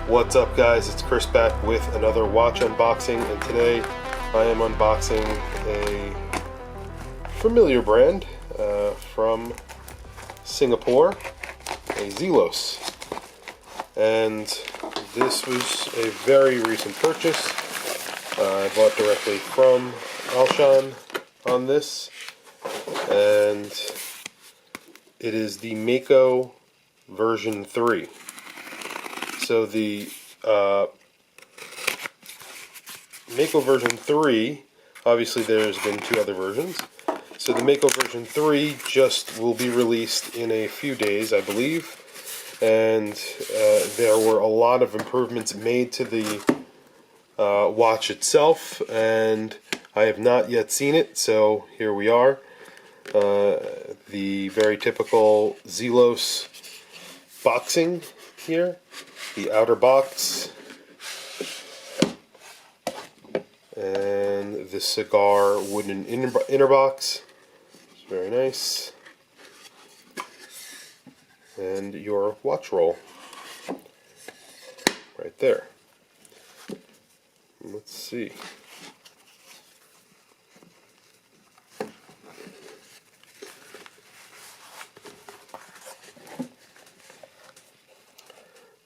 What's up, guys? It's Chris back with another watch unboxing, and today I am unboxing a familiar brand from Singapore, a Zelos. And this was a very recent purchase. I bought directly from Alshan on this, and it is the Mako version 3. So the Mako version 3, obviously there's been 2 other versions. So the Mako version 3 just will be released in a few days, I believe. And there were a lot of improvements made to the watch itself, and I have not yet seen it, so here we are. The very typical Zelos boxing here. The outer box, and the cigar wooden inner box. It's very nice. And your watch roll right there. Let's see.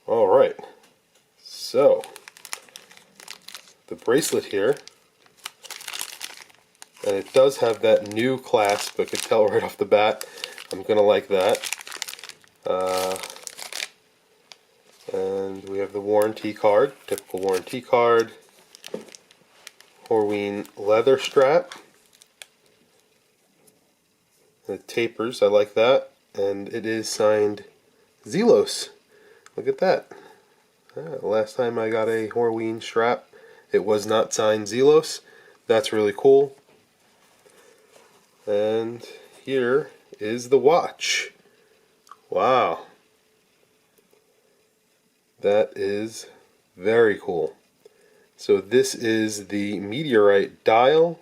All right. So, the bracelet here, and it does have that new clasp. I could tell right off the bat. I'm gonna like that. And we have the warranty card, typical warranty card. Horween leather strap. And it tapers. I like that. And it is signed Zelos. Look at that. Last time I got a Horween strap, it was not signed Zelos. That's really cool. And here is the watch. Wow. That is very cool. So this is the Meteorite dial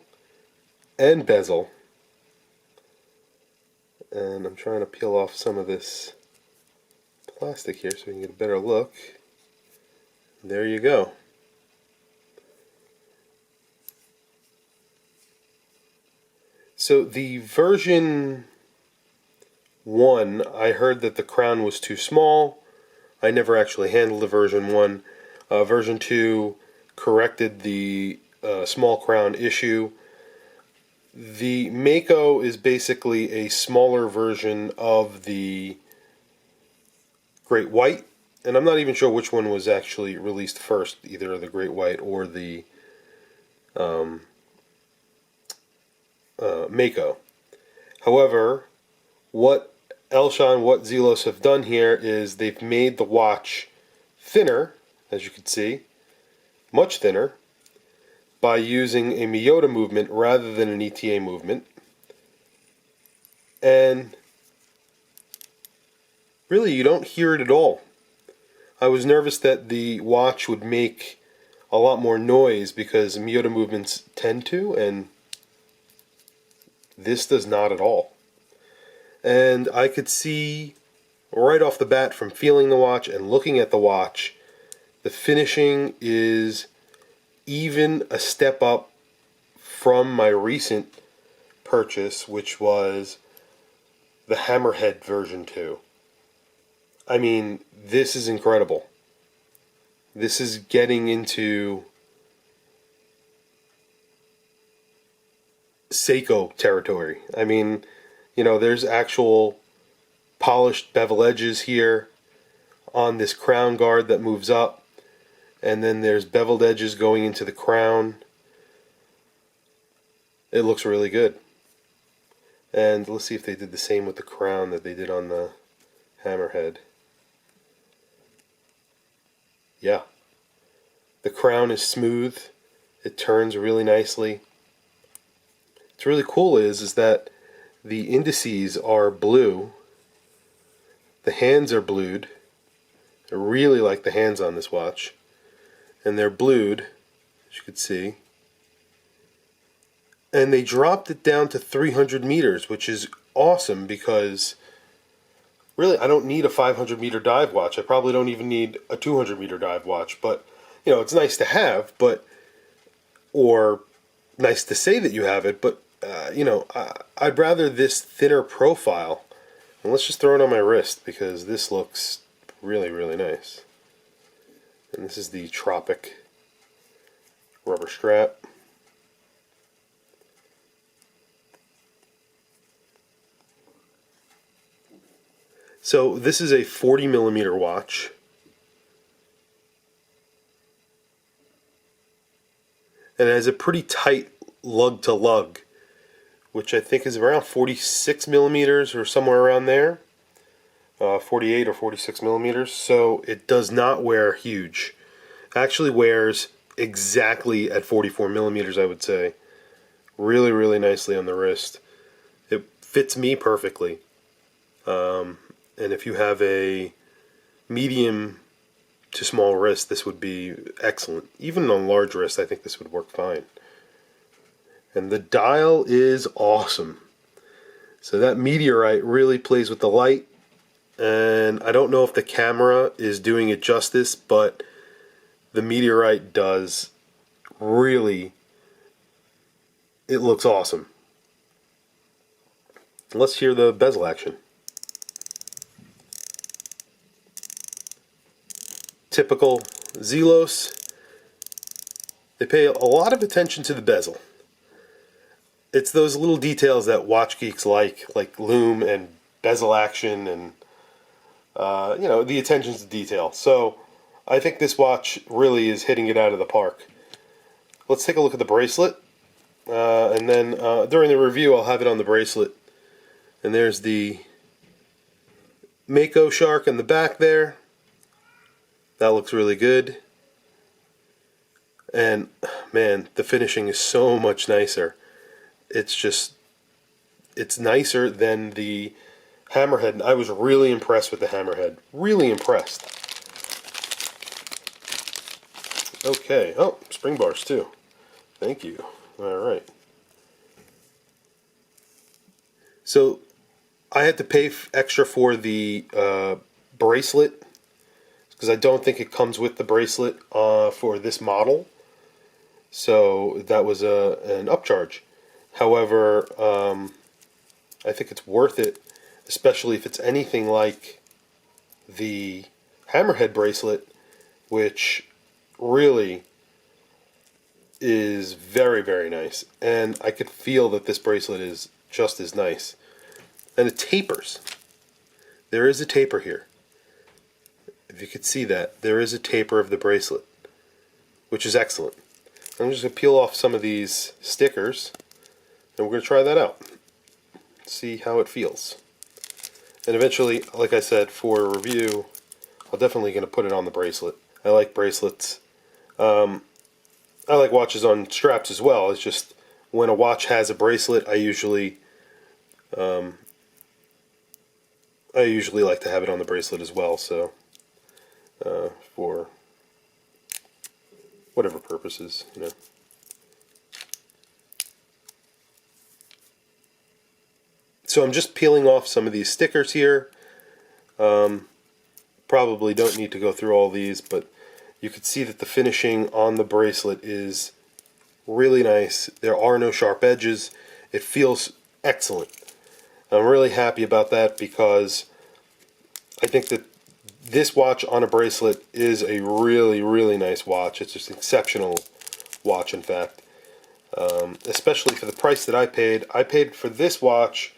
and bezel. And I'm trying to peel off some of this plastic here so we can get a better look. There you go. So the version 1, I heard that the crown was too small. I never actually handled the version 1. Version 2 corrected the small crown issue. The Mako is basically a smaller version of the Great White, and I'm not even sure which one was actually released first, either the Great White or the Mako. However, what Zelos have done here is they've made the watch thinner, as you can see, much thinner, by using a Miyota movement rather than an ETA movement. And really, you don't hear it at all. I was nervous that the watch would make a lot more noise because Miyota movements tend to, and this does not at all. And I could see right off the bat from feeling the watch and looking at the watch, the finishing is even a step up from my recent purchase, which was the Hammerhead version 2. I mean, this is incredible. This is getting into Seiko territory. I mean, you know, there's actual polished bevel edges here on this crown guard that moves up, and then there's beveled edges going into the crown. It looks really good. And let's see if they did the same with the crown that they did on the Hammerhead. Yeah. The crown is smooth. It turns really nicely. What's really cool is that the indices are blue. The hands are blued. I really like the hands on this watch. And they're blued, as you can see. And they dropped it down to 300 meters, which is awesome because really, I don't need a 500-meter dive watch. I probably don't even need a 200-meter dive watch. But, you know, it's nice to have, or nice to say that you have it, but, you know, I'd rather this thinner profile. And let's just throw it on my wrist because this looks really, really nice. And this is the Tropic rubber strap. So this is a 40-millimeter watch. And it has a pretty tight lug to lug, which I think is around 46 millimeters or somewhere around there. 48 or 46 millimeters. So it does not wear huge. Actually wears exactly at 44 millimeters, I would say. Really, really nicely on the wrist. It fits me perfectly. And if you have a medium to small wrist, this would be excellent. Even on large wrist, I think this would work fine. And the dial is awesome. So that Meteorite really plays with the light. And I don't know if the camera is doing it justice, but the Meteorite does really, it looks awesome. Let's hear the bezel action. Typical Zelos. They pay a lot of attention to the bezel. It's those little details that watch geeks like lume and bezel action and you know, the attention to detail. So I think this watch really is hitting it out of the park. Let's take a look at the bracelet, and then during the review I'll have it on the bracelet. And there's the Mako shark in the back there. That looks really good. And man, the finishing is so much nicer. It's nicer than the hammerhead. I was really impressed with the hammerhead. Really impressed. Okay. Oh, spring bars too. Thank you. Alright. So, I had to pay extra for the bracelet because I don't think it comes with the bracelet for this model. So, that was an upcharge. However, I think it's worth it, especially if it's anything like the hammerhead bracelet, which really is very, very nice. And I could feel that this bracelet is just as nice. And it tapers. There is a taper here. If you could see that, there is a taper of the bracelet, which is excellent. I'm just going to peel off some of these stickers, and we're going to try that out. See how it feels. And eventually, like I said, for a review, I'm definitely going to put it on the bracelet. I like bracelets. I like watches on straps as well. It's just when a watch has a bracelet, I usually like to have it on the bracelet as well. So for whatever purposes, you know. So I'm just peeling off some of these stickers here. Probably don't need to go through all these, but you can see that the finishing on the bracelet is really nice. There are no sharp edges. It feels excellent. I'm really happy about that because I think that this watch on a bracelet is a really, really nice watch. It's just an exceptional watch, in fact. Especially for the price that I paid. I paid for this watch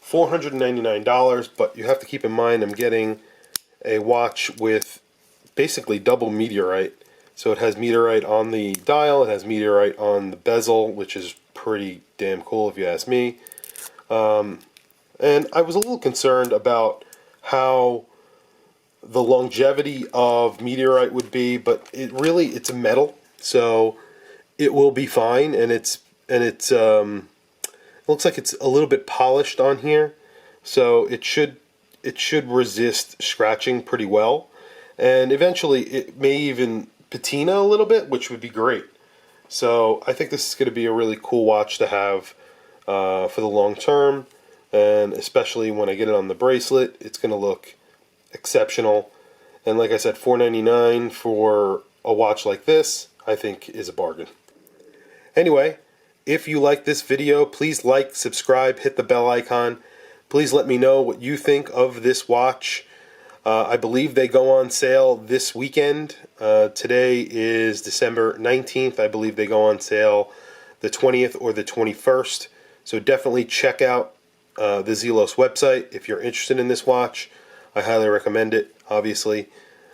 $499, but you have to keep in mind I'm getting a watch with basically double Meteorite. So it has Meteorite on the dial, it has Meteorite on the bezel, which is pretty damn cool if you ask me. And I was a little concerned about how the longevity of Meteorite would be, but it's a metal, so it will be fine, and it looks like it's a little bit polished on here, so it should resist scratching pretty well, and eventually it may even patina a little bit, which would be great. So I think this is going to be a really cool watch to have for the long term. and especially when I get it on the bracelet, it's going to look exceptional. And like I said, $4.99 for a watch like this, I think is a bargain. Anyway, if you like this video, please like, subscribe, hit the bell icon. Please let me know what you think of this watch. I believe they go on sale this weekend. Today is December 19th. I believe they go on sale the 20th or the 21st. So definitely check out the Zelos website if you're interested in this watch. I highly recommend it, obviously.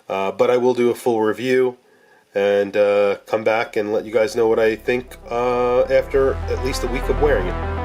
But I will do a full review and come back and let you guys know what I think after at least a week of wearing it.